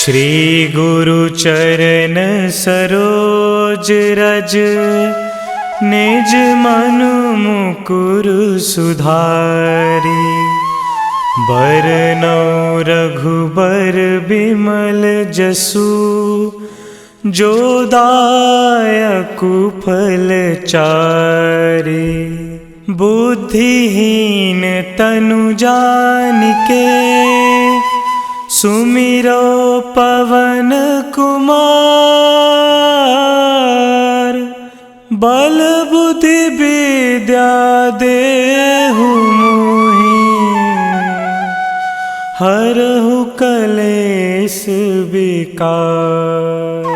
श्री गुरु चरण सरोज रज, निज मनु मुकुर सुधारी। बरनौ रघुबर बिमल जसु, जो दायकु फल चारि। बुद्धिहीन तनु जानिके, सुमिरो पवन कुमार। बल बुद्धि विद्या देहु मोहि, हरहु कलेश विकार।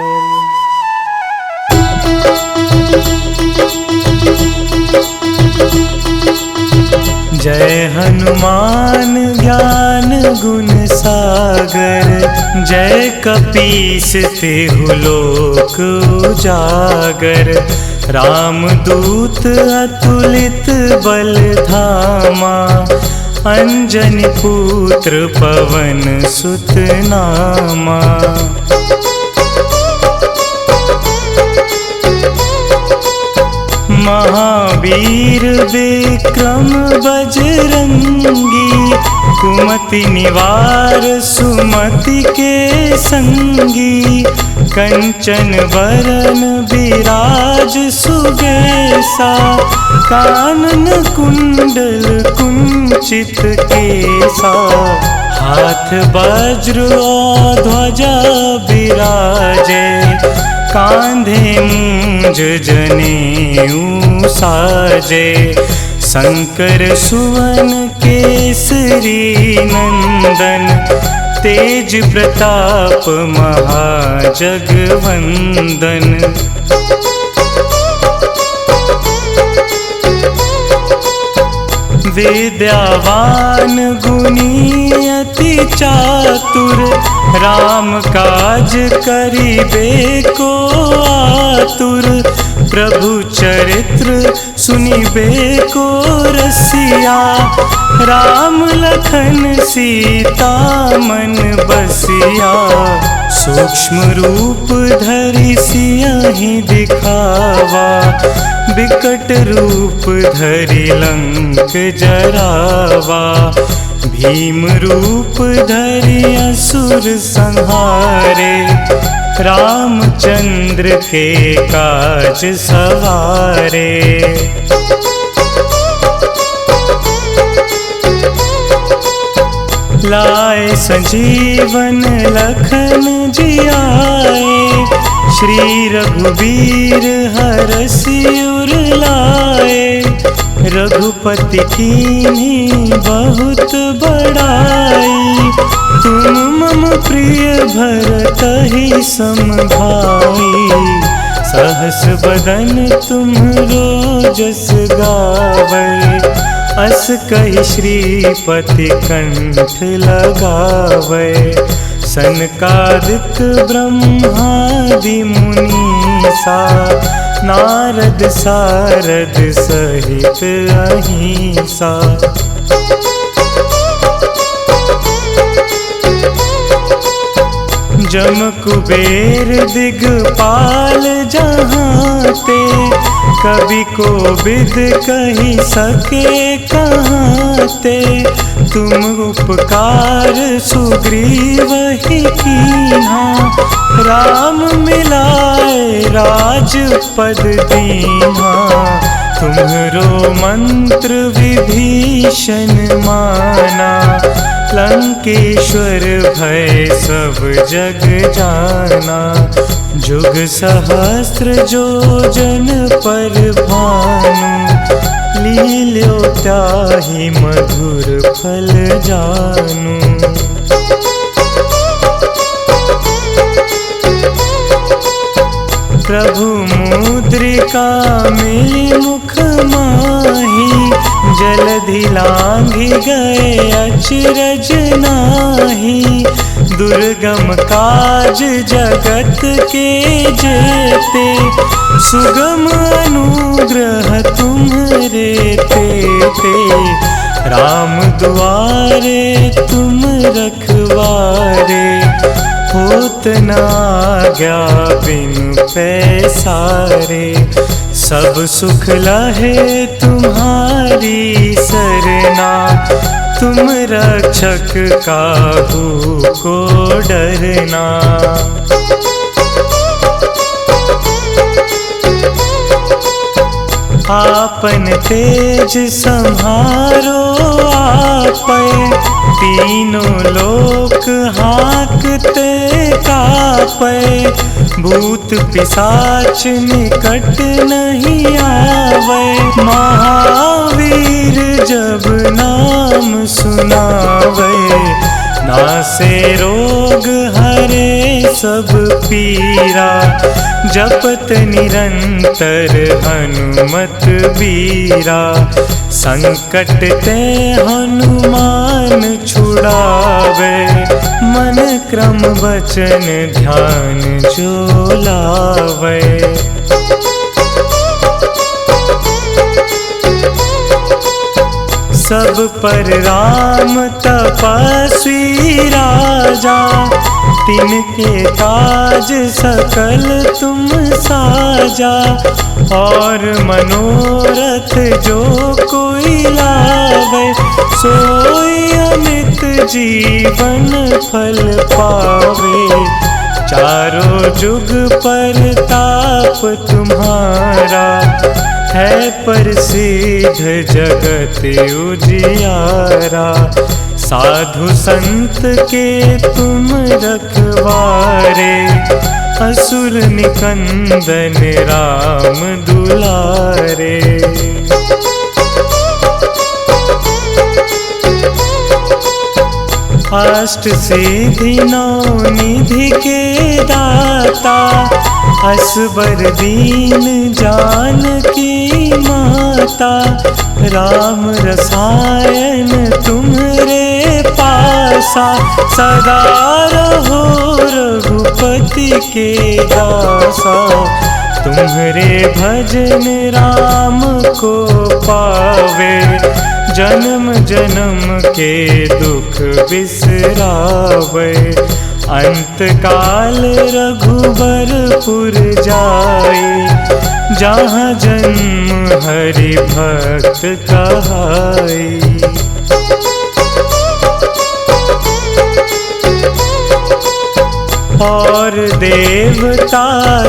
जय हनुमान ज्ञान गुण सागर, जय कपीस तिहु लोक उजागर। रामदूत अतुलित बल धामा, अंजनी पुत्र पवन सुत नामा। महावीर विक्रम बजरंगी, कुमति निवार सुमति के संगी। कंचन वरन विराज सुबेसा, कानन कुंडल कुंचित केसा। हाथ वज्र और ध्वजा विराजे, कांधे मूंज जनेऊ साजे। शंकर सुवन केसरी नंदन, तेज प्रताप महाजगवंदन। विद्यावान गुणी अति चातुर, राम काज करिबे को आतुर। प्रभु चरित्र सुनिबे को रसिया, राम लखन सीता मन बसिया। सूक्ष्म रूप धरि सियहि दिखावा, बिकट रूप धरि लंक जरावा। भीम रूप धरि असुर संहारे, रामचंद्र के काज सवारे। लाए संजीवन लखन जियाए, श्री रघुवीर हरषि उर लाए। रघुपति कीन्ही बहुत बड़ाई, तुम मम प्रिय भरतहि सम भाई। सहस बदन तुम्हरो जस गावै, अस कहि श्रीपति कंठ लगावै। सनकादिक ब्रह्मादि मुनीसा, नारद सारद सहित अहिंसा। जम कुबेर दिगपाल जहांते, कवि कोविद कहि सके कहाते। तुम उपकार सुग्रीवहि कीन्हा, राम मिलाए राजपद दीन्हा। तुम्हरो मंत्र विभीषण माना, लंकेश्वर भय सब जग जाना। जुग सहस्त्र जो जन पर भानु, लील्यो ताहि मधुर फल जानू। प्रभु मुद्रिका मिली मुख माही, जलधि लांघि गए अचरज नाही। दुर्गम काज जगत के जेते, सुगम अनुग्रह तुम्हरे तेते। राम दुआरे तुम रखवारे, होत न आज्ञा बिनु पैसारे। सब सुख लहे तुम्हारी सरना, तुम रक्षक काहू को डरना। आपन तेज संहारो आपै, तीनों लोक हाँकते कापै। भूत पिशाच निकट नहीं आवे, महावीर जब नाम सुनावे। नासे रोग हरे सब पीरा, जपत निरंतर हनुमत बीरा। संकट ते हनुमान छुड़ावे, मन क्रम वचन ध्यान जो लावे। सब पर राम तपस्वी राजा, तिनके काज सकल तुम साजा। और मनोरथ जो कोई लावे, सोई अमित जीवन फल पावे। चारों जुग परताप तुम्हारा, है प्रसिद्ध जगत उजियारा। साधु संत के तुम रखवारे, असुर निकंदन राम दुलारे। अष्ट सिद्धि नौ निधि के दाता, असबर दीन जानकी माता। राम रसायन तुम्हरे पासा, सदा रहो रघुपति के दासा। तुम्हरे भजन राम को पावे, जन्म जन्म के दुख बिसरावे। अंत काल रघुबरपुर जाई, जहाँ जन्म हरि भक्त कहाई। और देवता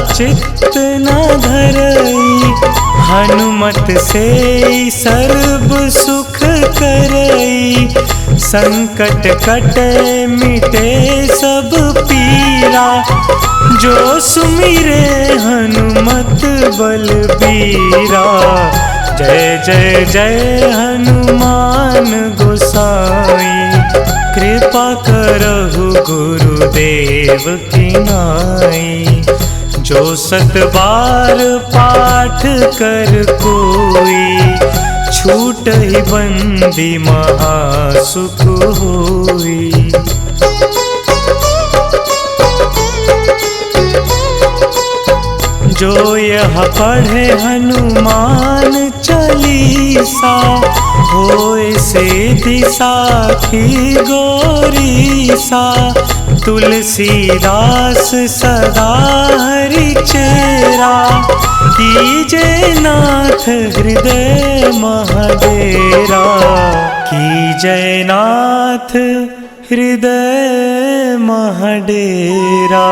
चित्त न धरई, हनुमत से सर्व सुख करई। संकट कटे मिटे सब पीरा, जो सुमिरे हनुमत बलबीरा। जय जय जय हनुमान गोसाई, कृपा करहु गुरुदेव की नाई। जो 7 बार पाठ कर कोई, छूटहि बंदी महासुख होई। जो यह पढ़े हनुमान चालीसा, होए सिद्धि साखी गौरीसा। तुलसीदास सदा हरि चेरा, कीजे नाथ हृदय महडेरा। कीजे नाथ हृदय महडेरा।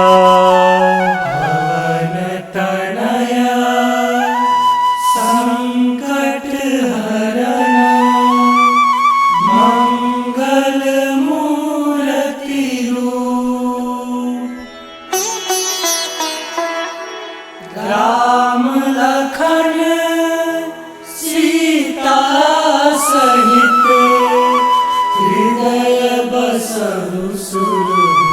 राम लखन सीता सहित, हृदय बसहु सुरभूप।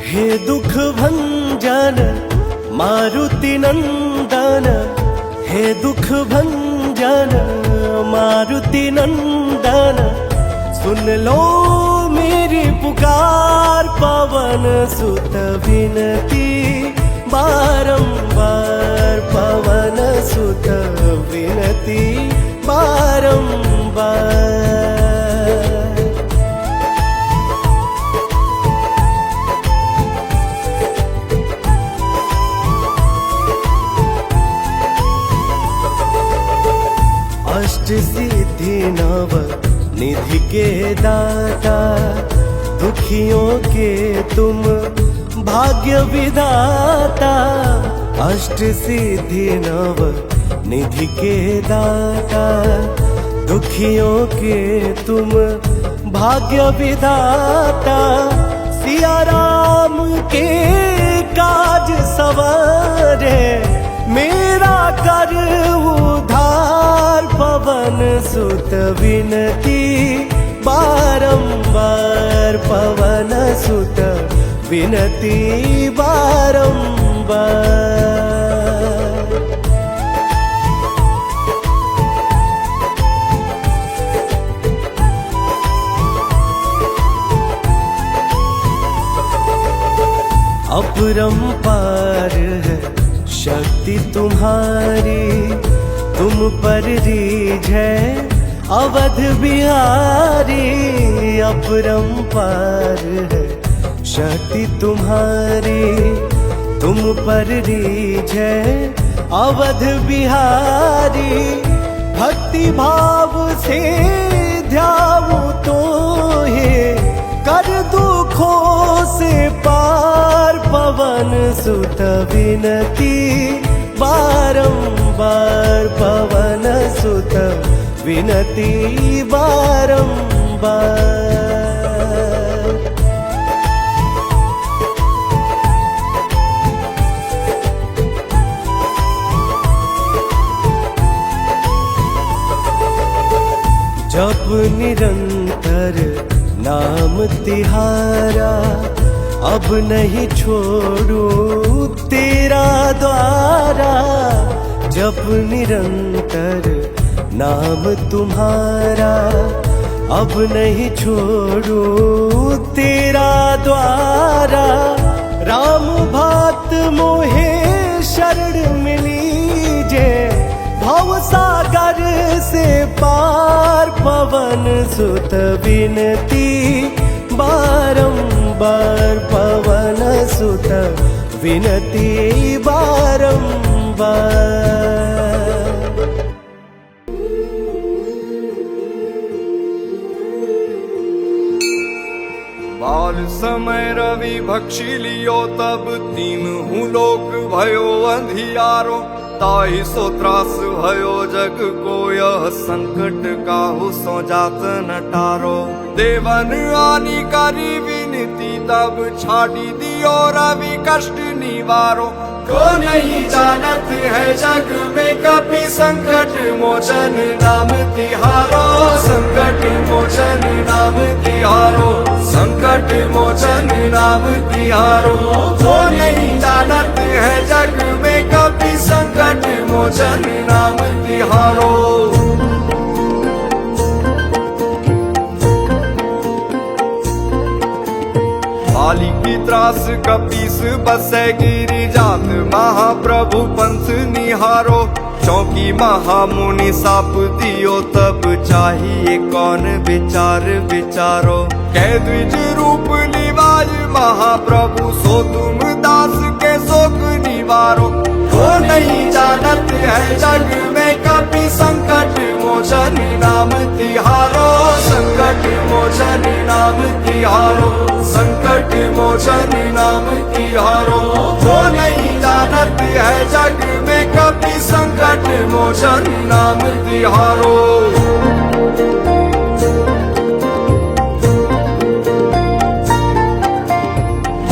हे दुख भंजन मारुति नंदन, हे दुख भंजन मारुति नंदन, सुन लो मेरी पुकार पवन सुत विनती बारंबार, पवन सुत विनती बारंबार। अष्ट सिद्धि नव निधि के दाता, दुखियों के तुम भाग्य विधाता। अष्ट सिद्धि नव निधि के दाता, दुखियों के तुम भाग्य विधाता। सिया राम के काज सवारे, मेरा कर उधार पवन सुत विनती बारंबार, पवन सुत विनती बारंबार। अपरंपार है शक्ति तुम्हारी, तुम पर रीझ है अवध बिहारी। अपरंपार है शक्ति तुम्हारी, तुम पर रीझ है अवध बिहारी। भक्ति भाव से ध्याऊं तो हे, कर दुखों से पार पवन सुत विनती बारंबार, पवन सुत विनती बारंबार। जप निरंतर नाम तिहारा, अब नहीं छोड़ू तेरा द्वारा। जप निरंतर नाम तुम्हारा, अब नहीं छोड़ू तेरा द्वारा। राम भक्त मोहे शरण मिलीजे, भव सागर से पार पवन सुत विनती बारंबार, पवन सुत विनती बारंबार। बाल समय रवि भक्षी लियो, तब तीनहु लोक भयो अंधियारो। ताहि सो त्रास भयो जग को, यह संकट काहू सो जात न टारो। देवन आनी करी विनती, तब छाड़ी दियो रवि कष्ट निवारो। को नहीं जानत है जग में कपि, संकट मोचन नाम तिहारो। संकट मोचन नाम तिहारो, संकट मोचन नाम तिहारो। को नहीं जानत है जग में कपि, संकट मोचन नाम तिहारो। बाली की त्रास कपीस बसे गिरी जात, महाप्रभु पंथ निहारो। चौकी महामुनि साप दियो, तब चाहिए कौन विचार विचारो। कह द्विज रूप निवाज महाप्रभु, सो तुम दास के शोक निवारो। को नहीं जानत है जग में कपि, संकट मोचन नाम तिहारो। संकट मोचन नाम तिहारो, संकट मोचन नाम तिहारो। को नहीं जानत है जग में कपि, संकट मोचन नाम तिहारो।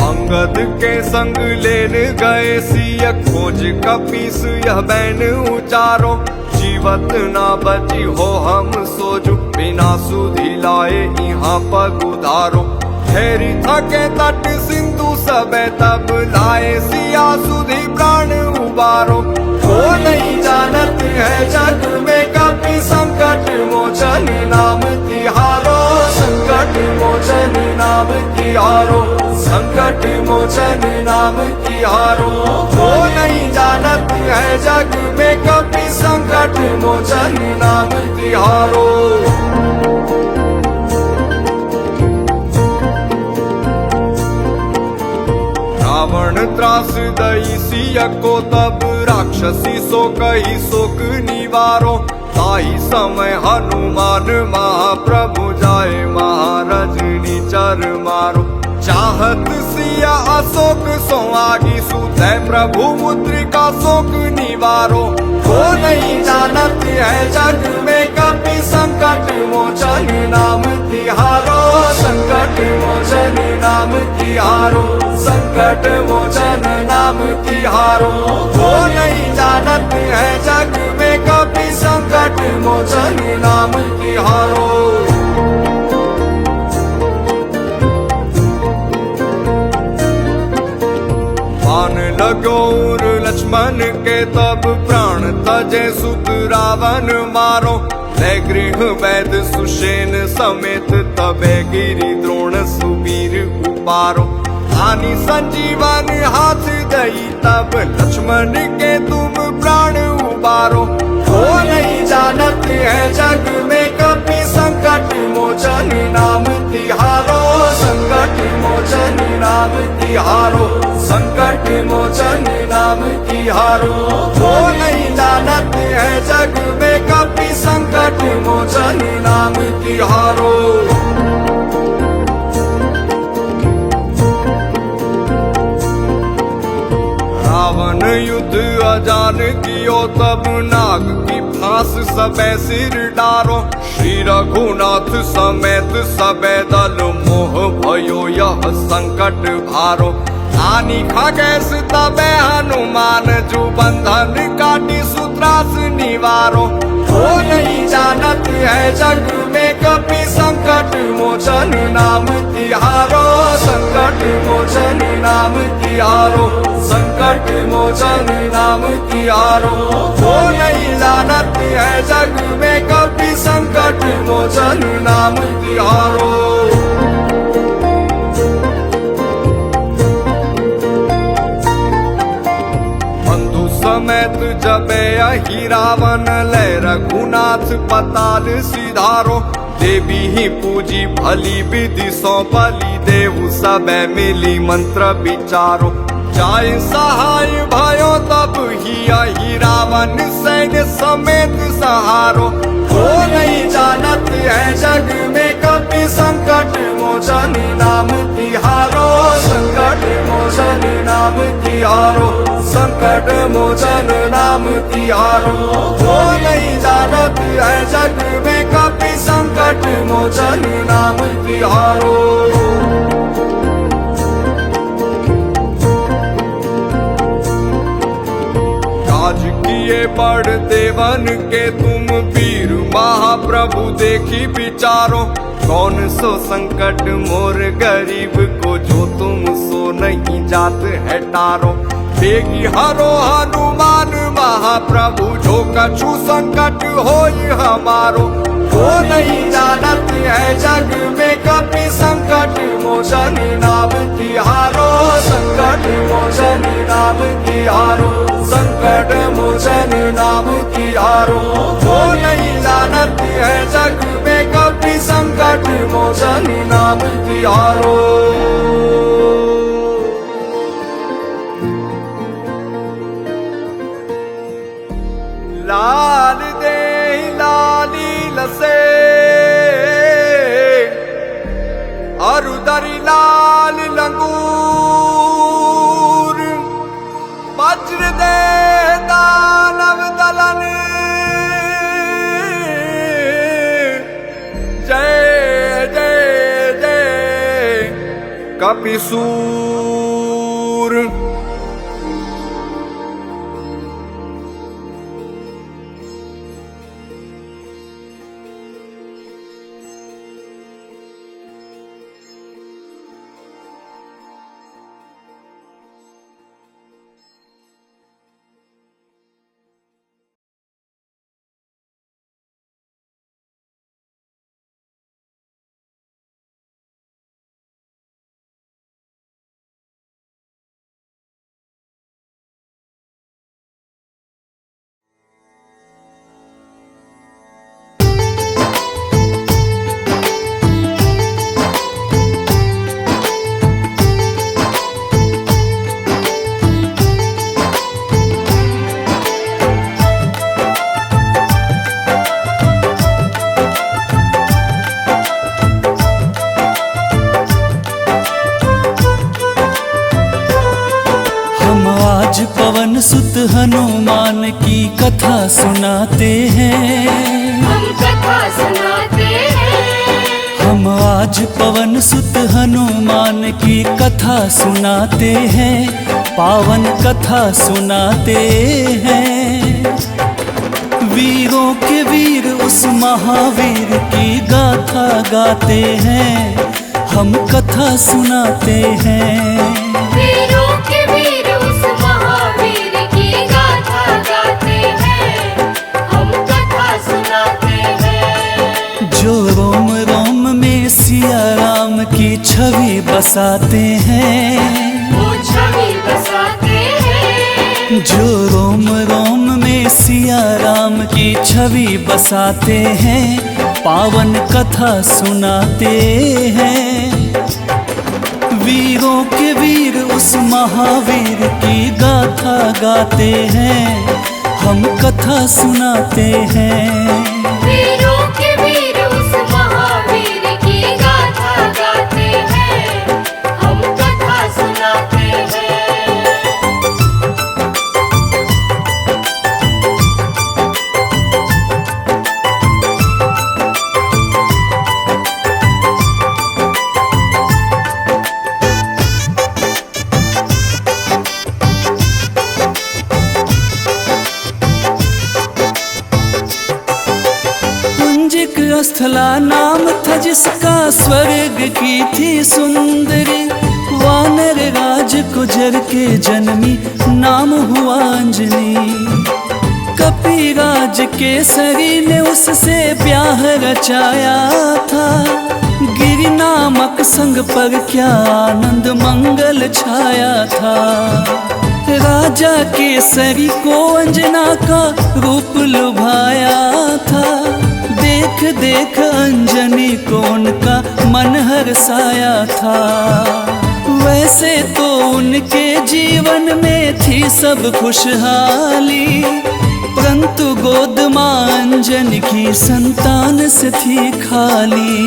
अंगद के संग लेन गए सिय, खोज कपीस यह बैन उचारो। जीवत ना बची हो हम सोजु, बिना सुधि लाए यहाँ पग उधारो। ठहरी थके तट सिंधु सबे तब लाए सिया सुधी प्राण उबारो। वो नहीं जानत है जग में कभी संकट मोचन नाम तिहारो, संकट मोचन नाम तिहारो, संकट मोचन नाम तिहारो। वो नहीं जानत है जग में कभी संकट मोचन नाम तिहारो। रावण त्रास दई सिया को तब राक्षसी सो कही शोक निवारो। ताई समय हनुमान महाप्रभु जाए महारजनी चर मारो। चाहत सिया अशोक सो आगी सुते प्रभु मुद्रिका शोक निवारो। वो नहीं जानत है जग में कभी संकट मोचन नाम तिहारो, संकट मोचन नाम तिहारो, संकट मोचन नाम तिहारो। वो नहीं जानत है जग में कभी संकट मोचन नाम तिहारो। बाण लगोर लक्ष्मण के तब प्राण तजे सुत रावण मारो। ले गृह वैद सुषेण समेत तबे गिरि द्रोण सुवीर उपारो। आनी संजीवन हाथ दई तब लक्ष्मण के तुम प्राण उबारो। वो नहीं जानत है जग में कभी संकट मोचन नाम तिहारो, संकट मोचन नाम तिहारो, संकट मोचन नाम तिहारो। वो नहीं जानत है जग में कभी संकट मोचन नाम तिहारो। रावण युद्ध अजान कियो तब नाग की फांस सबे सिर डारो। श्री रघुनाथ समेत सबे दल मोह भयो यह संकट भारो। आनी खगेश तबे हनुमान जू बंधन काटी सूत्रास निवारो। वो नहीं जानत है जग में कभी संकट मोचन नाम तिहारो, संकट मोचन नाम तिहारो, संकट मोचन नाम तिहारो। वो नहीं जानत है जग में कभी संकट मोचन नाम तिहारो। समेत जबे अहि रावण ले रघुनाथ पताल सिधारो। देवी ही पूजी भली विधि सौ बलि देहु सबे मिली मंत्र विचारो। जाय सहाय भयो तब ही अहि रावण सैन्य समेत सहारो। वो नहीं जानत है जग में कभी संकट मोचन नाम तिहारो, संकट मोचन नाम तिहारो, संकट मोचन नाम तिहारो। वो नहीं जानत है जग में कभी संकट मोचन नाम तिहारो। काज किए बड़ देवन के तुम वीर महाप्रभु देखी विचारो। कौन सो संकट मोर गरीब को जो तुम सो नहीं जात है टारो। बेगी हरो हनुमान महाप्रभु जो कछु संकट होई हमारो। वो नहीं जानत है जग में कभी संकट मोचन नाम तिहारो, संकट मोचन नाम तिहारो, संकट मोचन नाम तिहारो। वो नहीं जानत है जग में कभी संकट मोचन नाम तिहारो। लाल दे लाली लसे अरुदरी लाल लंगूर। वज्र दे दानव दलन जय जय जय कपिसूर। आज पवन सुत हनुमान की कथा सुनाते हैं। हम कथा सुनाते हैं। हम आज पवन सुत हनुमान की कथा सुनाते हैं, पावन कथा सुनाते हैं। वीरों के वीर उस महावीर की गाथा गाते हैं, हम कथा सुनाते हैं। वीरों के वीर उस महावीर की गाथा गाते हैं, हम कथा सुनाते हैं। जो रोम रोम में सिया राम की छवि बसाते हैं, वो छवि बसाते हैं। जो रोम रोम में सिया राम की छवि बसाते हैं, पावन कथा सुनाते हैं। वीरों के वीर उस महावीर की गाथा गाते हैं, हम कथा सुनाते हैं। वीरों के वीर उस महावीर की गाथा गाते हैं, हम कथा सुनाते हैं। स्थला नाम था जिसका, स्वर्ग की थी सुंदरी। वानर राज गुजर के जन्मी, नाम हुआ अंजनी। कपिराज केसरी ने उससे ब्याह रचाया था, गिरि नामक संग पर क्या आनंद मंगल छाया था। राजा केसरी को अंजना का रूप लुभाया था, देख देख अंजनी को उनका मन हर्षाया था। वैसे तो उनके जीवन में थी सब खुशहाली, परंतु गोद मां अंजनी की संतान से थी खाली।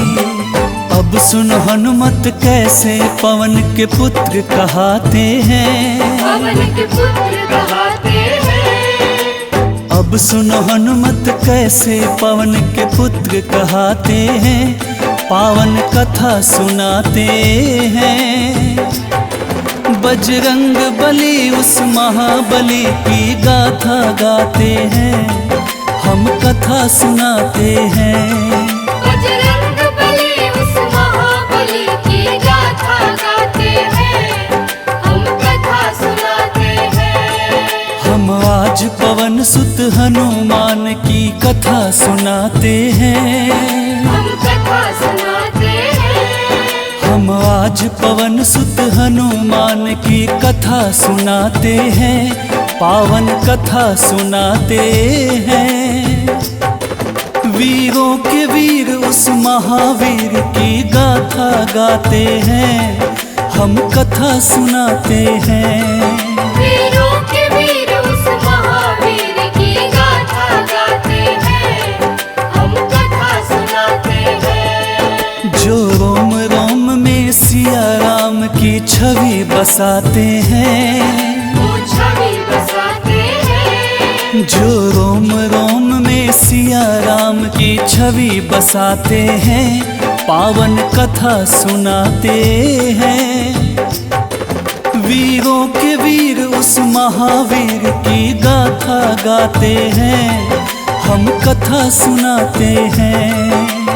अब सुन हनुमत कैसे पवन के पुत्र कहाते हैं, पवन के पुत्र कहाते हैं। अब सुनो हनुमत कैसे पवन के पुत्र कहाते हैं, पावन कथा सुनाते हैं। बजरंग बली उस महाबली की गाथा गाते हैं, हम कथा सुनाते हैं। बजरंग बली उस महाबली की गाथा गाते हैं, हम कथा सुनाते हैं। हम आज पवन सुत हनुमान की कथा सुनाते हैं। हम कथा सुनाते हैं। हम आज पवन सुत हनुमान की कथा सुनाते हैं, पावन कथा सुनाते हैं। वीरों के वीर उस महावीर की गाथा गाते हैं, हम कथा सुनाते हैं। वीरों के वीर उस महावीर की गाथा गाते हैं, हम कथा सुनाते हैं। जो रोम रोम में सिया राम की छवि बसाते हैं, वो छवि बसाते हैं। जो रोम रोम में सिया राम की छवि बसाते हैं, पावन कथा सुनाते हैं। वीरों के वीर उस महावीर की गाथा गाते हैं, हम कथा सुनाते हैं।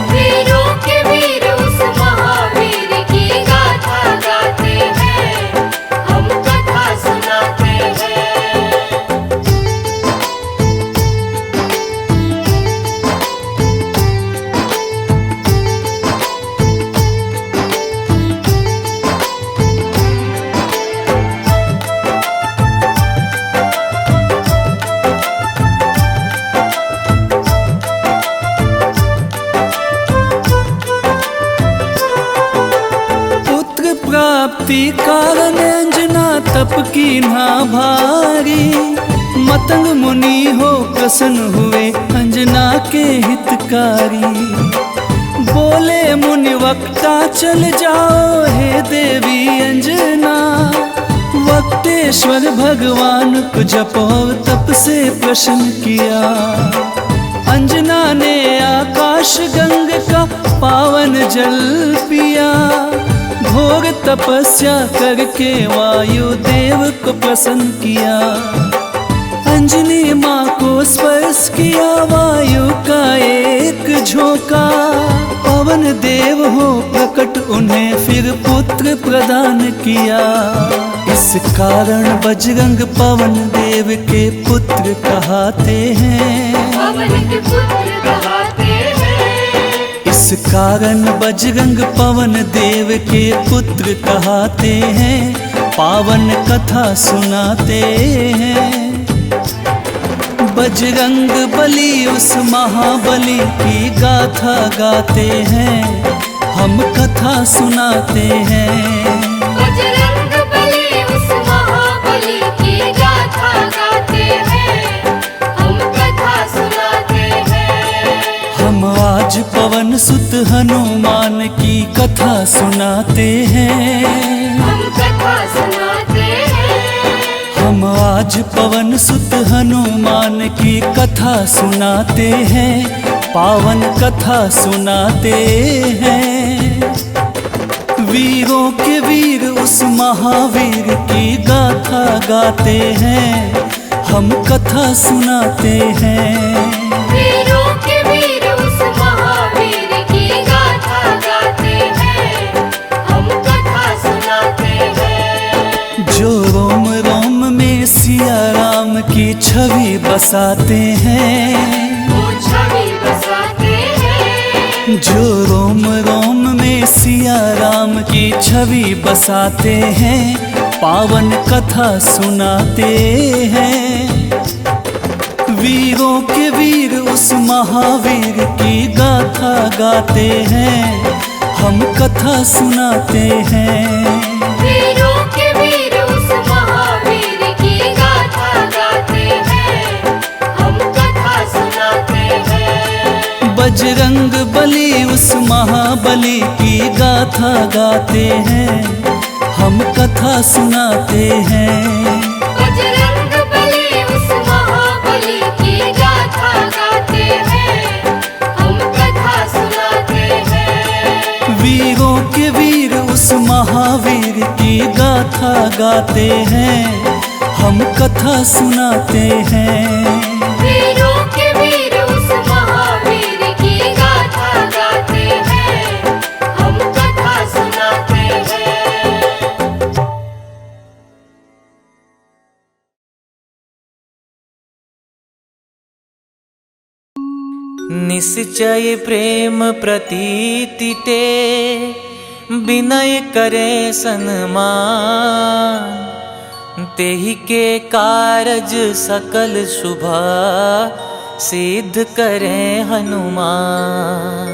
वीरों के वीर उस महावीर की गाथा गाते हैं, हम कथा सुनाते हैं। प्राप्ति कारण अंजना तप की ना भारी। मतंग मुनि हो प्रसन्न हुए अंजना के हितकारी। बोले मुनि वक्ता चल जाओ हे देवी अंजना, वक्तेश्वर ईश्वर भगवान को जप और तप से प्रसन्न किया। अंजना ने आकाश गंग का पावन जल पिया। घोर तपस्या करके वायु देव को प्रसन्न किया। अंजनी माँ को स्पर्श किया वायु का एक झोंका। पवन देव हो प्रकट उन्हें फिर पुत्र प्रदान किया। इस कारण बजरंग पवन देव के पुत्र कहते हैं। पवन के पुत्र कहते हैं। इस कारण बजरंग पवन देव के पुत्र कहते हैं। पावन कथा सुनाते हैं। बजरंग बली उस महाबली की गाथा गाते हैं। हम कथा सुनाते हैं। बजरंग बली उस महाबली की गाथा गाते हैं। हम कथा सुनाते हैं। हम आज पवन सुत हनुमान की कथा सुनाते हैं। हम कथा सुनाते हैं। हम आज पवन सुत हनुमान की कथा सुनाते हैं। पावन कथा सुनाते हैं। वीरों के वीर उस महावीर की गाथा गाते हैं। हम कथा सुनाते हैं। वीरों के वीर उस महावीर की गाथा गाते हैं। हम कथा सुनाते हैं। जो रोम रोम में सिया राम की छवि बसाते हैं। वो छवि बसाते हैं। जो रोम रोम में सिया राम की छवि बसाते हैं। पावन कथा सुनाते हैं। वीरों के वीर उस महावीर की गाथा गाते हैं। हम कथा सुनाते हैं। वीरों के वीर उस महावीर की गाथा गाते हैं। हम कथा सुनाते हैं। बजरंग बली उस महाबली की गाथा गाते हैं। हम कथा सुनाते हैं। बजरंग बली उस महाबली की गाथा गाते हैं। हम कथा सुनाते हैं। वीरों के वीर उस महावीर की गाथा गाते हैं। हम कथा सुनाते हैं। वीरों के वीर उस महावीर की गाथा गाते हैं। हम कथा सुनाते हैं। निश्चय प्रेम प्रतीति ते विनय करे सन्मान। तेहि के कारज सकल शुभा सिद्ध करे हनुमान।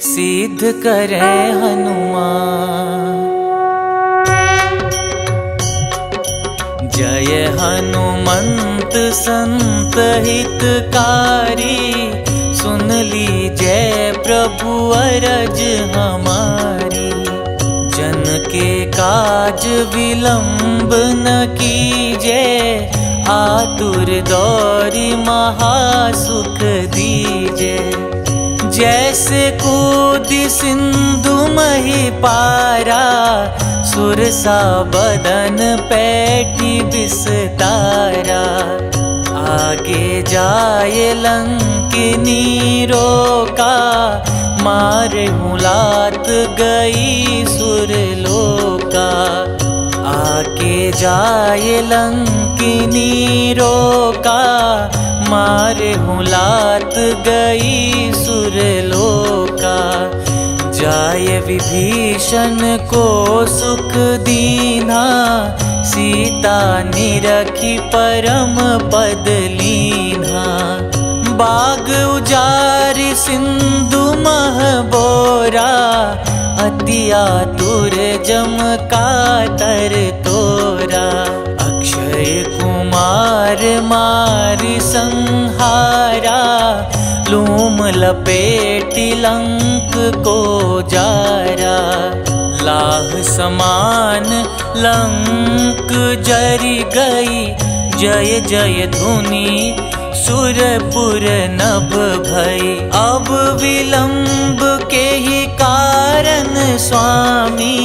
सिद्ध करे हनुमान। जय हनुमंत संत हितकारी। सुन लीजय प्रभु अरज हमारी। जन के काज विलंब न कीजे। आतुर दौरी महासुख दीजे। जैसे कूदी सिंधु मही पारा। सुरसा बदन पैठी विस्तारा। आगे जाए लंकिनी रोका। मारे मुलात गई सुरलोका। आगे जाए लंकिनी रोका। मारे मुलात गई सुरलोका। जाय विभीषण को सुख दीना। सीता निरखी परम पद लीना। बाग उजारि सिंधु मह बोरा। अति आतुर जम कातर तोरा। अक्षय कुमार मारि संहारा। लूम लपेटि लंक को जारा। लाह समान लंक जरी गई, जय जय धुनि सुरपुर नभ भई। अब विलंब के ही कारण स्वामी,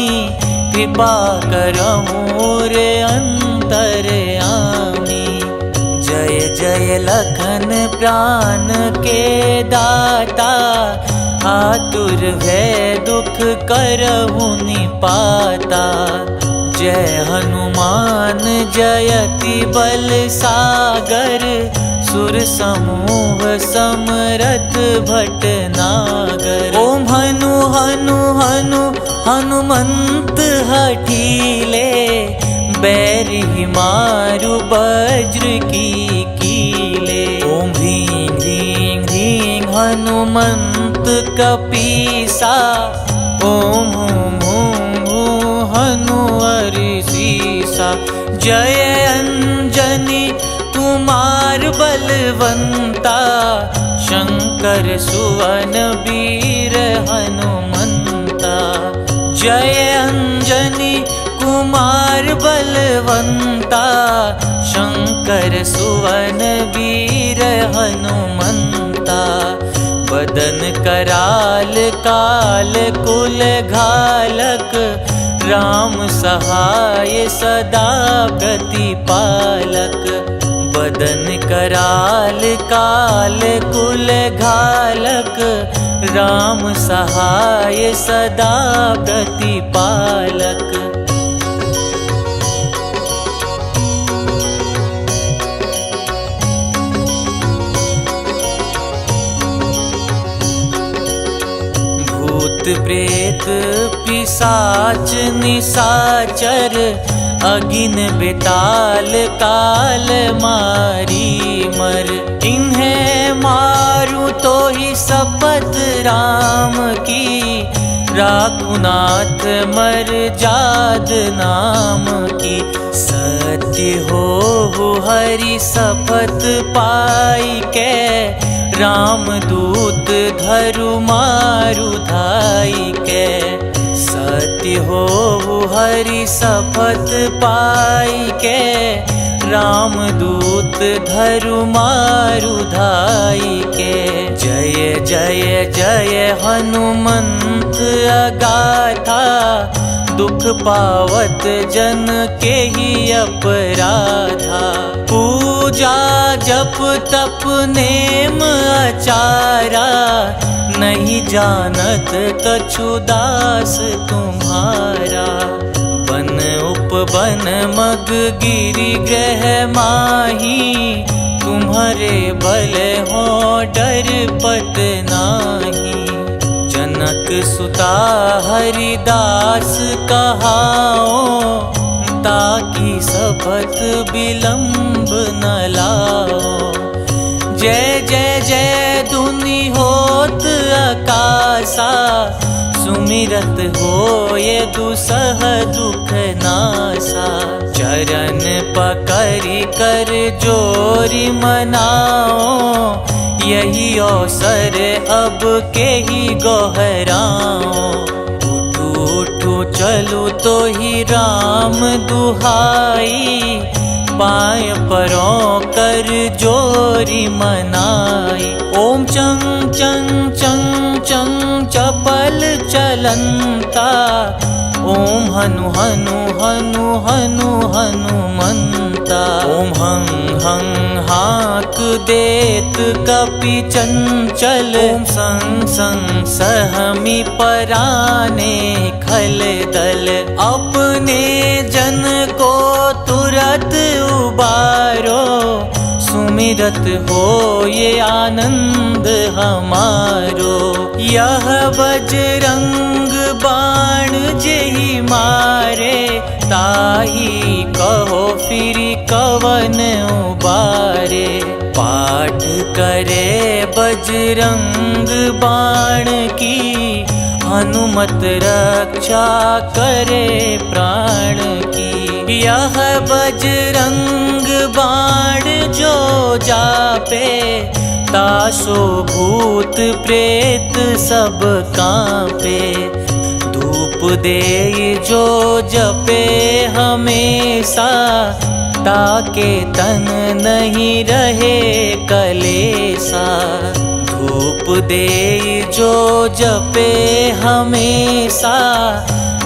कृपा करहु रे अंतरयामी। जय जय लखन प्राण के दाता, आतुर भय दुख करहु निपाता। जय हनुमान जयति बल सागर, सुर समूह समरथ भटनागर। ओम हनु हनु हनु हनुमंत हठीले, बैरि मारु वज्र की कीले। ओम ह्रीं ह्रीं ह्रीं हनुमंत कपीसा, ओम हूं हूं हूं हनु हरिसीसा। जय अंजनी कुमार बलवंता, शंकर सुवन वीर हनुमंता। जय अंजनी कुमार बलवंता, शंकर सुवन वीर हनुमंता। बदन कराल काल कुल घालक, राम सहाय सदा प्रतिपालक। बदन कराल काल कुल घालक, राम सहाय सदा प्रतिपालक। भूत प्रेत पिशाच निशाचर, अगिन बेताल काल मारी मर। इन्हें मारू तो ही शपथ राम की, राखुनाथ मर जाद नाम की। सत्य हो हरि शपथ पाई के, राम दूत धरु मारु धाई के। सत्य हो हरि शपथ पाई के, राम दूत धरु मारु धाई के। जय जय जय हनुमंत अगाथा, दुख पावत जन के ही अपराधा। पूजा जप तप नेम आचारा, नहीं जानत कछु दास तुम्हारा। बन उपवन मग गिरि ग्रह माही, तुम्हारे बल हो डर पत नाही। जनक सुता हरिदास कहाओ, ताकि शपथ विलंब न लाओ। जय जय जय धुनि होत आकाशा, सुमिरत हो ये दुसह दुख नासा। चरण पकड़ि कर जोरि मनाओ, यही अवसर अब के ही गोहराओ। उठू उठू चलू तो ही राम दुहाई, पाय परों कर जोरी मनाई। ओम चंग चंग चंग चंग चपल चलंता, ओम हनु हनु हनु हनु हनुमंता। ओम हं हं हाक देत कपि चंचल, ओम संग संग सहमी पराने खल दल। अपने जन को तुरत उबारो, सुमिरत हो ये आनंद हमारो। यह बजरंग बाण जेहि मारे, ताही कहो फिर कवन उबारे। पाठ करे बजरंग बाण की, हनुमत रक्षा करे प्राण की। यह बजरंग बाण जो जापे, तासो भूत प्रेत सब कांपे। धूप देई जो जपे हमेशा, ताके तन नहीं रहे कलेसा। धूप देई जो जपे हमेशा,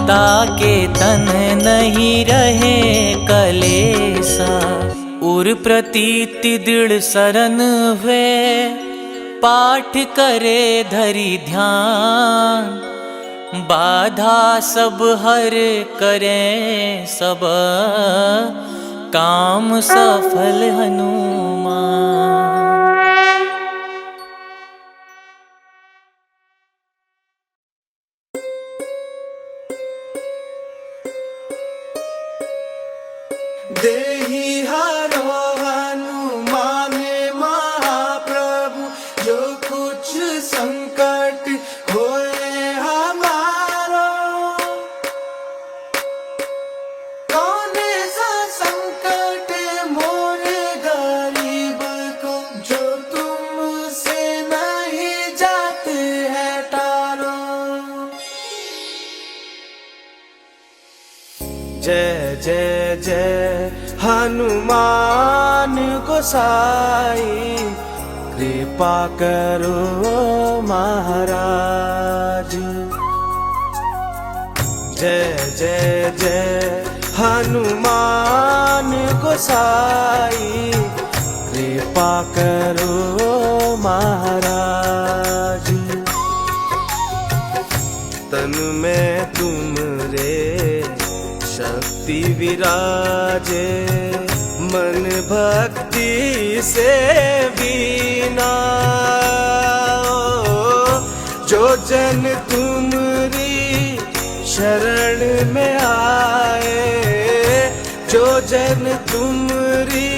ताके तन नहीं रहे कलेसा। उर प्रतीति दृढ़ सरन हुए, पाठ करे धरि ध्यान। बाधा सब हर करे सब, काम सफल हनुमान। देहि हरो हनुमान महाप्रभु, जो कुछ संकट होए हमारो। कौन सा संकट मोरे गरीब को, जो तुमसे नहीं जाते है टारो। जय जय जय हनुमान गोसाई, कृपा करो महाराज। जय जय जय हनुमान गोसाई, कृपा करो महाराज। तन में तुमरे शक्ति विराजे, मन भक्ति से बीना। जो जन तुमरी शरण में आए, जो जन तुमरी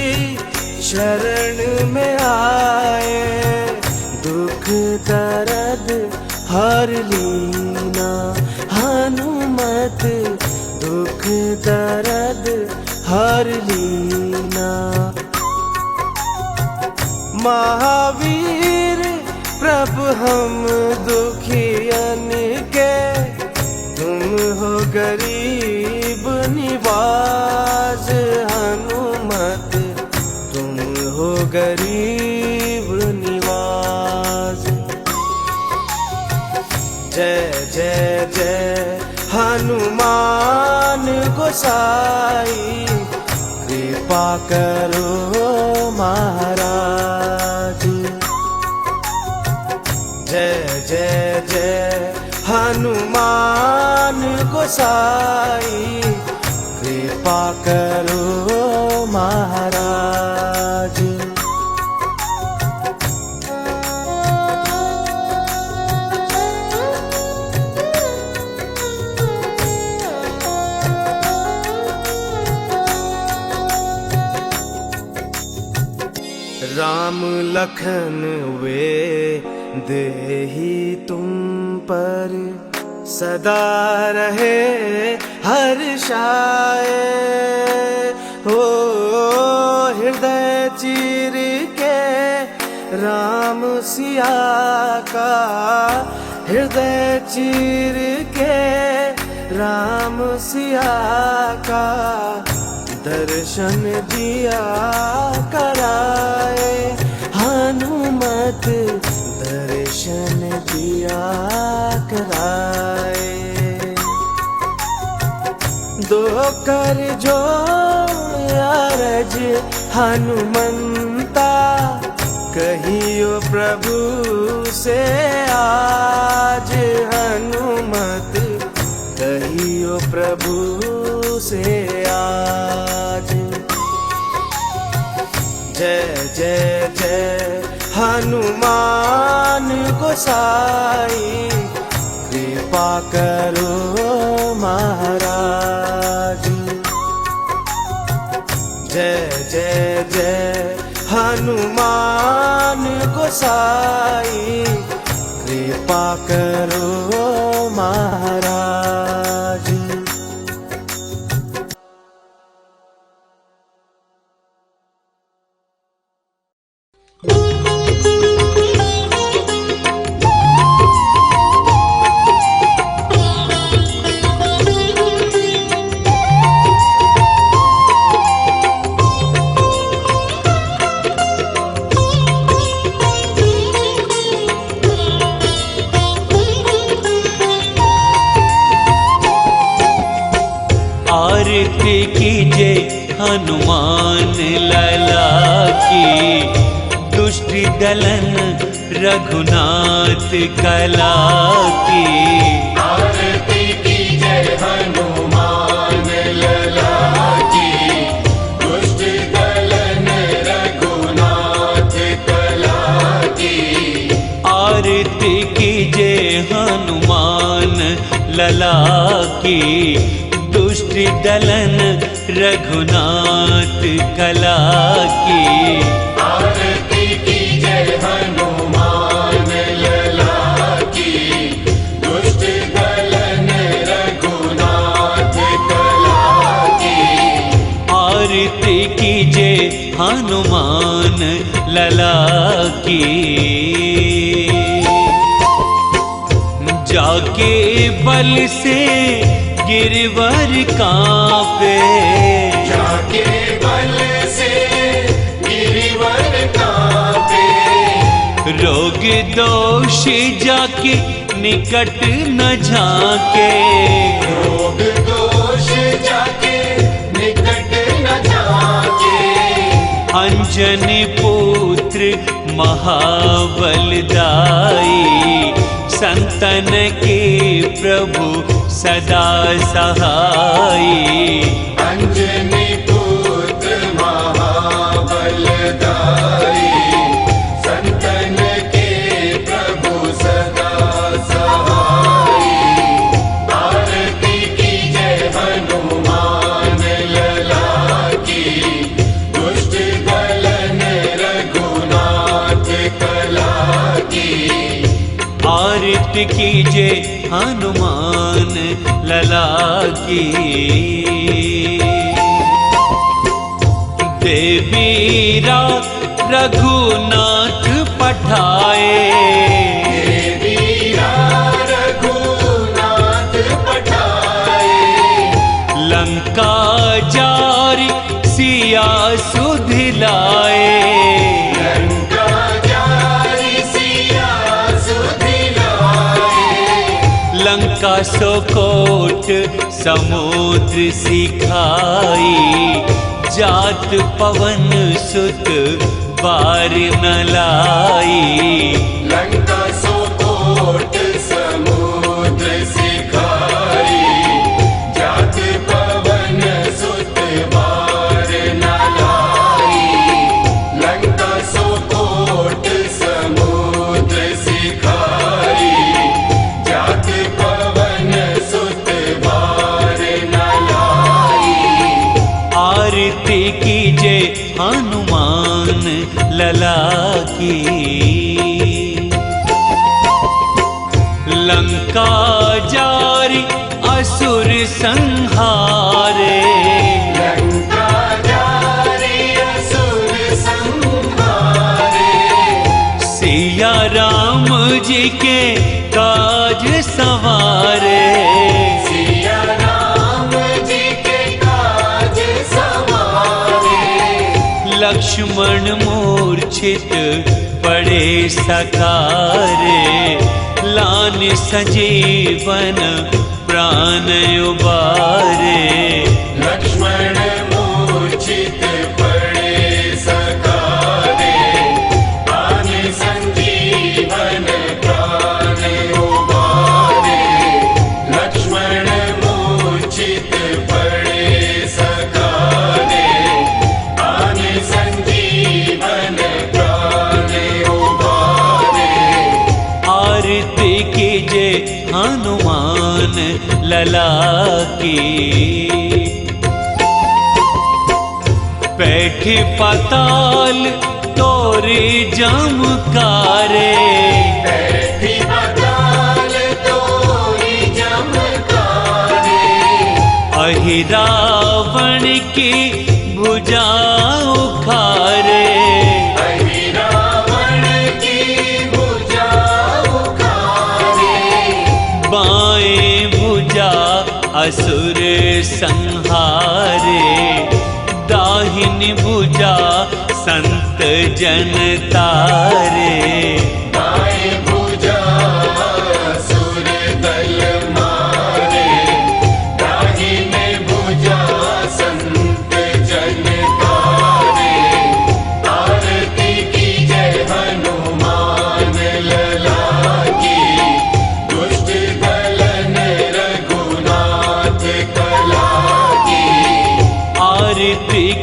शरण में आए, दुख दर्द हर लीना। हनुमत दुख दर्द हर लीना। महावीर प्रभु हम दुखियन के, तुम हो गरीब निवाज। हनुमत तुम हो गरीब निवाज। जय जय जय हनुमान गोसाई, कृपा करो महाराज। जय जय जय हनुमान गोसाई, कृपा करो महाराज। राम लखन वे देहि तुम पर, सदा रहे हर्षाए। हो हृदय चीर के राम सिया का, हृदय चीर के राम सिया का, दर्शन दिया कराए। हनुमत दर्शन दिया कराए। दो कर जो अरज हनुमंता, कहियो प्रभु से आज। हनुमत कहियो प्रभु से आज। जय जय जय हनुमान गोसाई, कृपा करो महाराज। जय जय जय हनुमान गोसाई, कृपा करो महाराज। आरती कीजे हनुमान लला की, दुष्ट दलन रघुनाथ कला की। आरती कीजे हनुमान लला की, दुष्ट दलन रघुनाथ कला की। आरती कीजे हनुमान लला की, दुष्ट दलन रघुनाथ कला की। आरती कीजे हनुमान लला की, दुष्ट दलन रघुनाथ कला की। आरती कीजे हनुमान लला की। जाके बल से गिरवर कांपे, जाके बल से गिरवर कांपे। रोग दोष जाके निकट न झाके, रोग दोष जाके निकट न झाके। अंजनी पुत्र महाबलदाई, संतन के प्रभु सदा सहाई। अंजनी पुत्र महाबलदाई, संतन के प्रभु सदा सहाई। आरती कीजे हनुमान लला की, दुष्ट दलन रघुनाथ कला की। आरती कीजे हनुमान लला की। देवीरा रघुनाथ पठाए, देवीरा रघुनाथ पठाए। लंका जारी सिया सुधिलाए, लंका जारी सिया सुधिलाए। लंका सोकोट समुद्र सिखाई, जात पवन सुत बार न लाई। लंका सोकोट समुद्र सिखाई, जात पवन सुत बार न लाई। लंका सोकोट समुद्र सिखाई, जात पवन सुत बार न लाई। आरती कीजे हनुमान लला की। लंका जारी असुर संहारे, लंका जारी असुर संहारे। सिया राम जी के काज सवारे, सिया राम जी के काज सवारे। लक्ष्मण मूर्छित पड़े सकारे, लान संजीवन प्राण उबारे। लक्ष्मण मूर्छित पड़े सकारे, प्राण संजीवन प्राण उबारे। लक्ष्मण मूर्छित पड़े सकारे, प्राण संजीवन प्राण उबारे। आरती कीजे हनुमान लला की। बैठे पाताल तोरे जमकारे, बैठी पाताल तोरी जमकारे। अहि रावण की भुजा उखारे, अहि रावण की भुजा उखारे। बाएं भुजा असुर संहारे, दाहिनी भुजा संत जन तारे। दाएं भुजा असुर दल मारे, दाहिने भुजा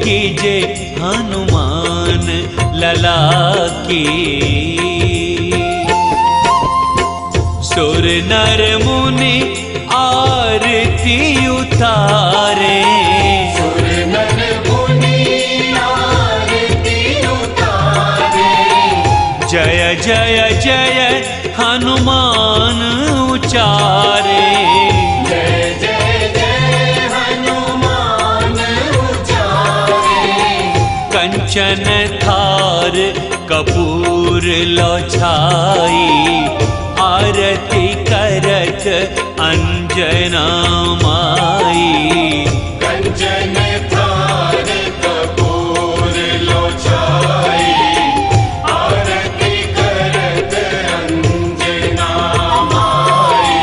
कीजे हनुमान लला की। सुर नर मुनि आरती उतारे, सुर नर मुनि आरती उतारे। जय जय जय हनुमान उचारे। जय जय जय हनुमान उचारे। कंचन थार कपूर लो छाई, आरती करत अंजना माई। कंचन थार कपूर लो छाई, आरती करत अंजना माई।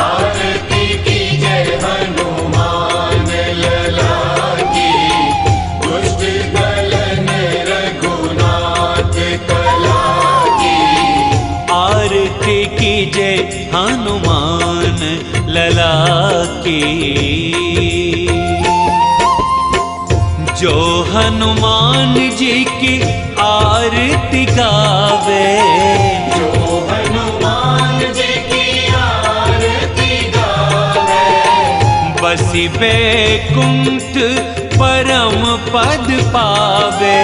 आरती कीजे हनुमान लला की, दुष्ट दलन रघुनाथ कला की। आरती कीजे हनुमान लला की। जो हनुमान जी की आरती गावे, जो हनुमान जी की आरती गावे। बसी बैकुंठ परम पद पावे।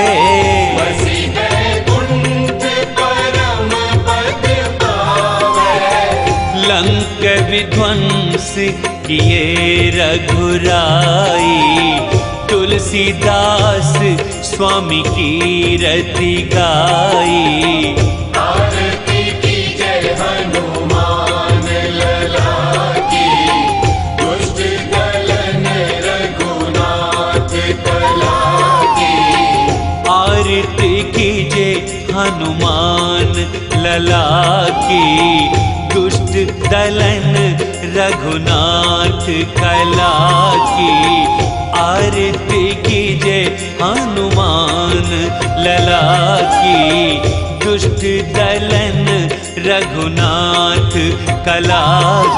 बसी बैकुंठ परम पद पावे। लंक विध्वंस किए रघुराई, तुलसीदास स्वामी की रति गाई। आरती कीजे हनुमान लला की, दुष्ट दलन रघुनाथ कला की। आरती कीजे हनुमान लला की, दुष्ट दलन रघुनाथ कला की। आरती कीजे हनुमान लला की, दुष्ट दलन रघुनाथ कला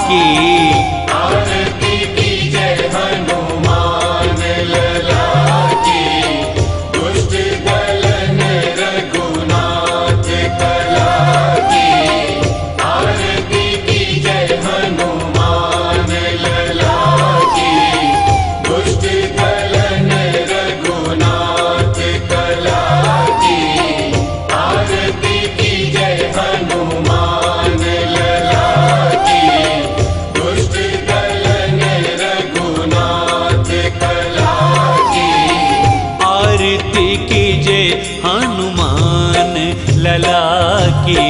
की। आरती कीजे हनुमान लला की, दुष्ट दलन रघुनाथ कला की। आरती कीजे हनुमान लला की, दुष्ट दलन रघुनाथ कला की। आरती कीजे हनुमान लला की, दुष्ट दलन रघुनाथ कला की। आरती कीजे हनुमान लला की।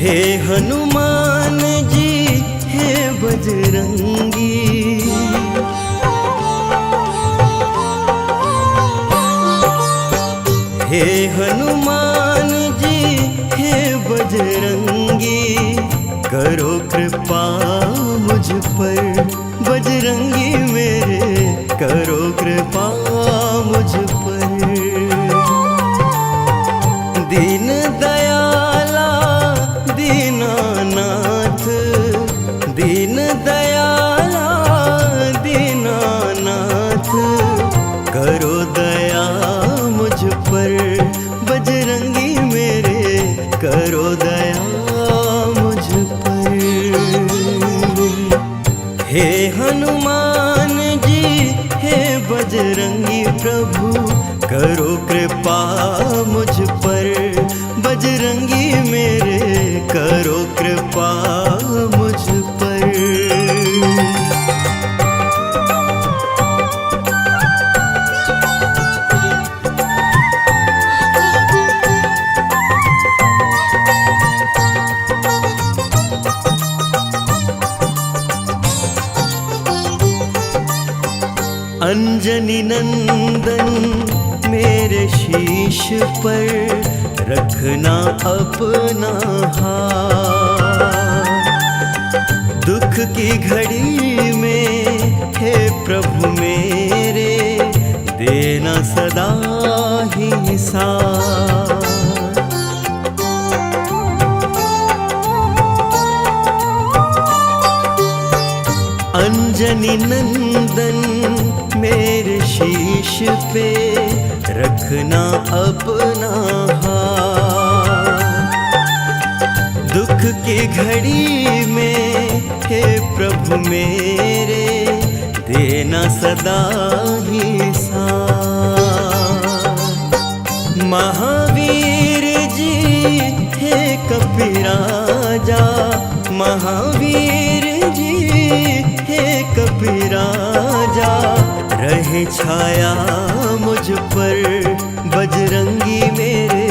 हे हनुमान जी हे बजरंगी, हे हनुमान जी हे बजरंगी। करो कृपा मुझ पर बजरंगी मेरे, करो कृपा मुझ पर। दीन दयाला दीनानाथ, दीन दयाला दीनानाथ। करो दया मुझ पर बजरंगी मेरे, करो दया मुझ पर। हे हनुमान जी हे बजरंगी प्रभु, करो कृपा मुझ पर बजरंगी मेरे, करो कृपा मुझ पर। अंजनी नंदन मेरे शीश पर, रखना अपना हाथ। दुख की घड़ी में हे प्रभु मेरे देना सदा ही साथ। अंजनी नंदन मेरे शीश पे रखना अपना हाथ। दुख की घड़ी में हे प्रभु मेरे देना सदा ही साथ। महावीर जी हे कपिराजा, महावीर जी हे कपिराजा, रहे छाया मुझ पर बजरंगी मेरे,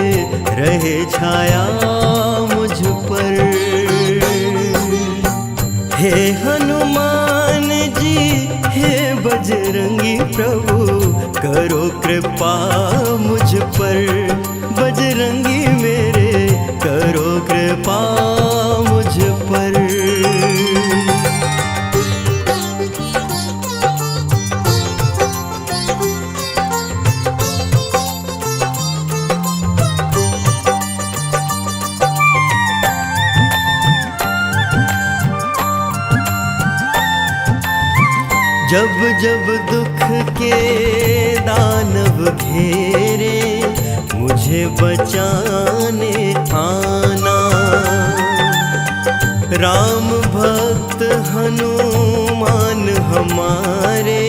रहे छाया मुझ पर। हे हनुमान जी हे बजरंगी प्रभु, करो कृपा मुझ पर, बजरंगी मेरे करो कृपा मुझ पर। जब जब दुख के दानव घेरे, मुझे बचाने आना। राम भक्त हनुमान हमारे,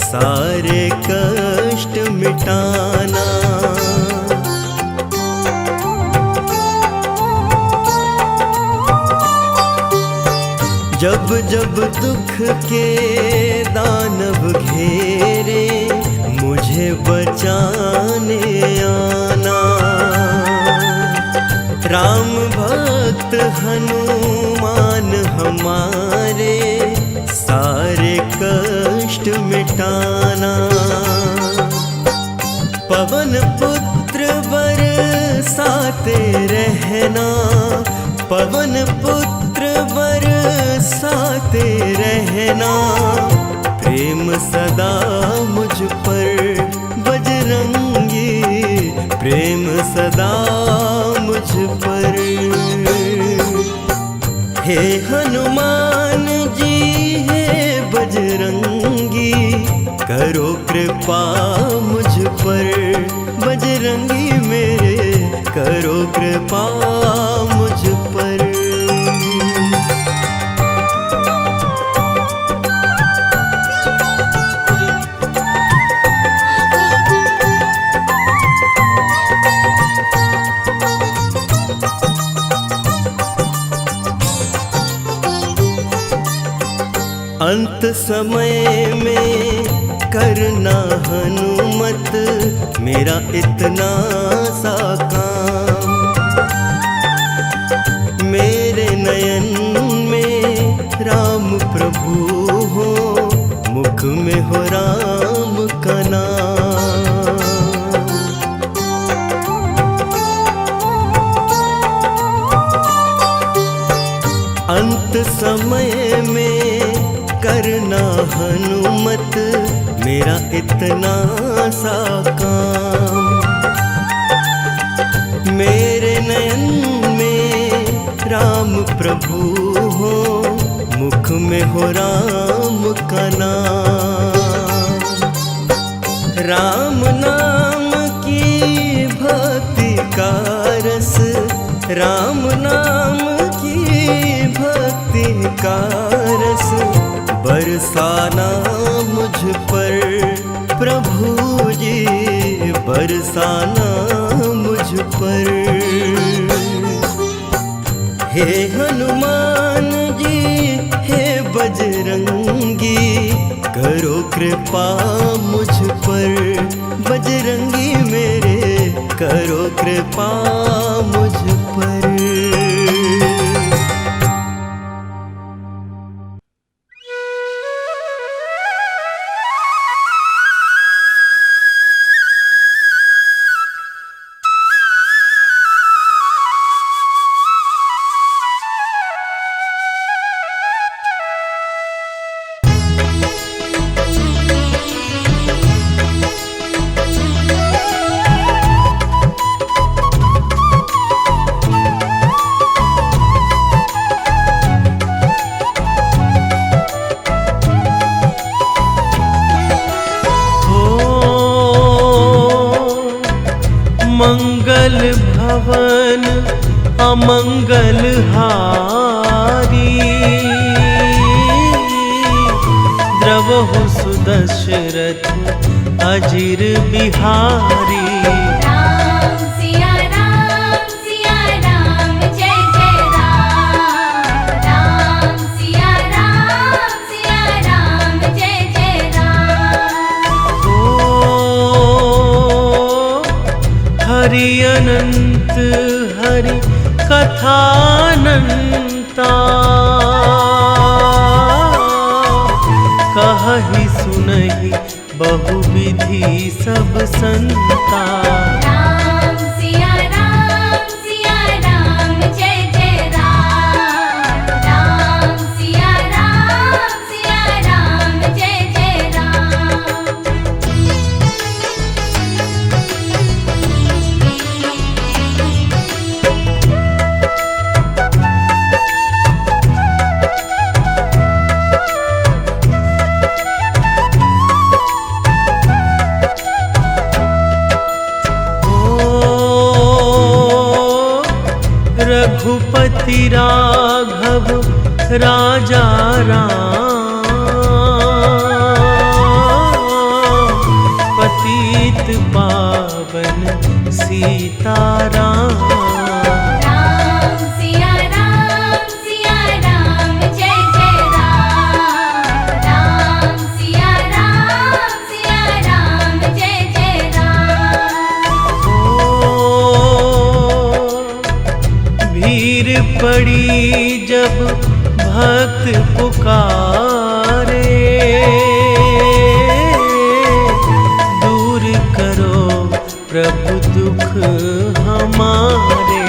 सारे कष्ट मिटाना। जब जब दुख के दानव घेरे, मुझे बचाने आना। राम भक्त हनुमान हमारे, सारे कष्ट मिटाना। पवन पुत्र बरसाते रहना, पवन पुत्र बरसाते रहना। प्रेम सदा मुझ पर बजरंगी, प्रेम सदा मुझ पर। हे हनुमान जी हे बजरंगी, करो कृपा मुझ पर, बजरंगी मेरे करो कृपा मुझ पर। अंत समय में करना हनुमत, मेरा इतना सा काम। मेरे नयन में राम प्रभु हो, मुख में हो राम का नाम। अंत समय में करना हनुमत, मेरा इतना सा काम। मेरे नयन में राम प्रभु हो, मुख में हो राम का नाम। राम नाम की भक्ति का रस, राम नाम की भक्ति का रस, बरसाना मुझ पर प्रभु जी, बरसाना मुझ पर। हे हनुमान जी हे बजरंगी, करो कृपा मुझ पर, बजरंगी मेरे करो कृपा मुझ पर। भुवन अमंगल हारी। द्रवहु सुदशरथ अजिर बिहारी। राम सिया राम जय जय राम। राम सिया राम जय जय राम। ओ हरि अनंत हरि कथानंता। कहि सुनहि बहुविधि सब संता। राम सिया राम जय जय राम। राम सिया राम जय जय राम। रघुपति राघव राजा राम। पतित पावन सीताराम। राम सिया राम जय जय राम। राम सिया राम जय जय राम। भीड़ पड़ी जब भक्त पुकारे। दूर करो प्रभु दुख हमारे।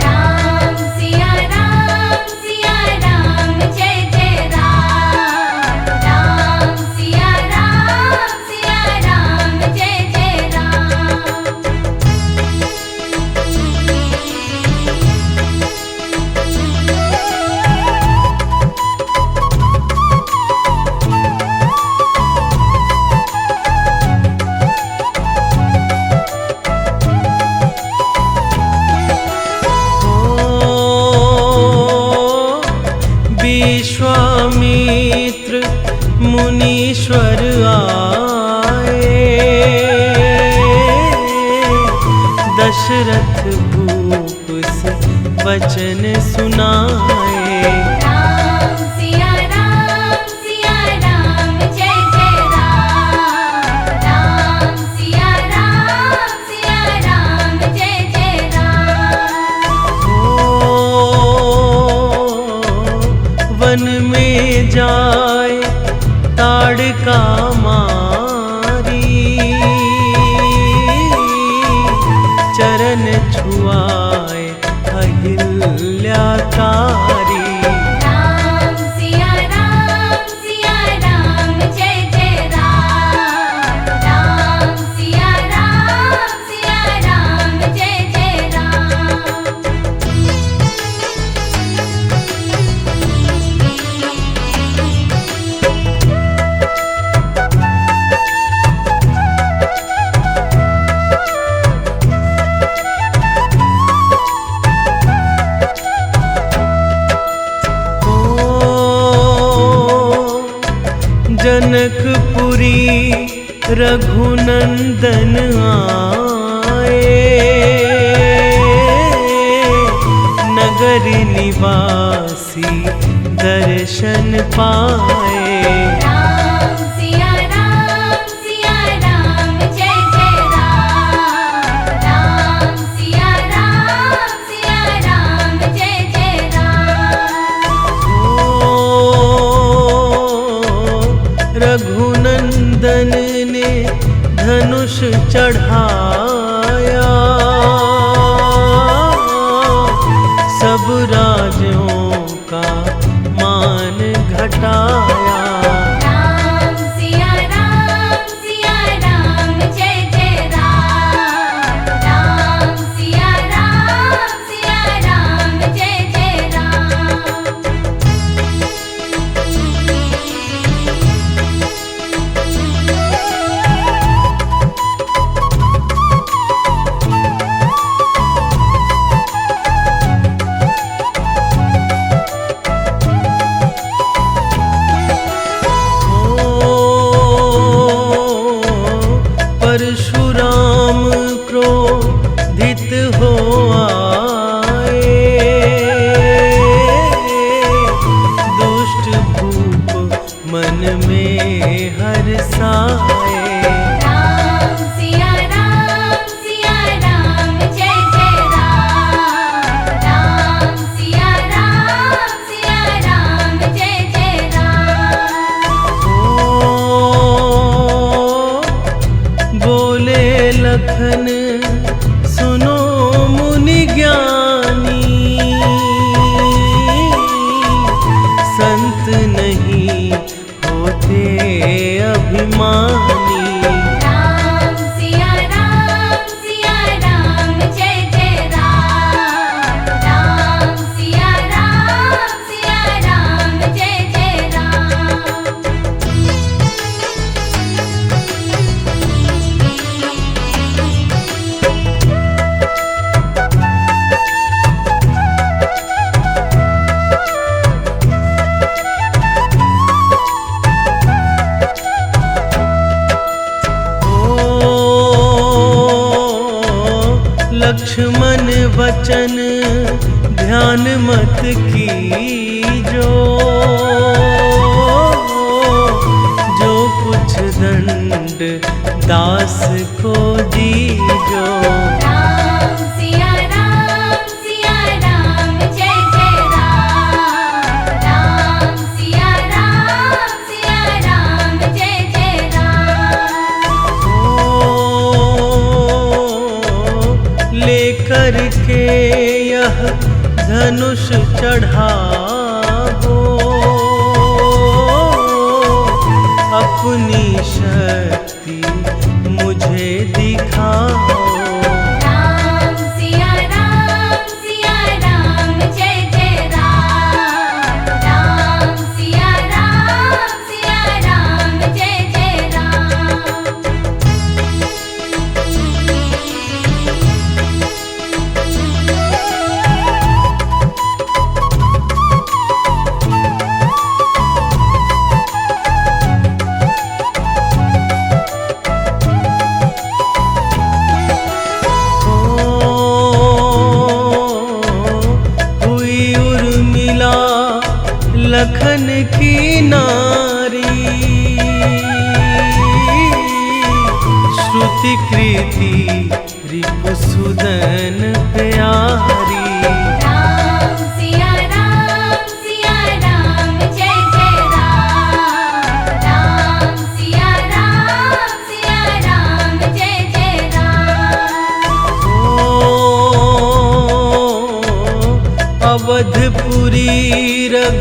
राम सिया राम जय जय राम। राम सिया राम जय जय राम। विश्वामित्र मुनीश्वर आए। दशरथ भूप से वचन सुनाए। राम सिया राम जय जय राम। राम सिया राम जय जय राम। वन में जाए ताड़का मारी। चरण छुआए अहिल्याकारी। राम सिया राम जय जय राम। राम सिया राम जय जय राम। जनकपुरी रघुनंदन आए। नगर निवासी दर्शन पाए। राम सिया राम जय जय राम। राम सिया राम जय जय राम। रघुनंदन ने धनुष चढ़ाया। सब राजों का मान घटाया। राम सिया राम जय जय राम। राम सिया राम जय जय राम। मन में हर्षाए। राम सिया राम जय जय राम। राम सिया राम जय जय राम। ओ बोले लखन सुनो मुनि ज्ञानी, संत नहीं होते अभिमानी। राम सिया राम जय जय राम। राम सिया राम जय जय राम। लक्ष्मण वचन ध्यान मत कीजो, जो कुछ दंड दास को दीजो। राम सिया राम जय जय राम। राम सिया राम जय जय राम। लेकर के यह धनुष चढ़ावो, अपनी शक्ति मुझे दिखाओ। राम सिया राम जय जय राम। राम सिया राम जय जय राम। हुई उर्मिला लखन की नारी, श्रुति कृति रिपुसुदन प्यारी।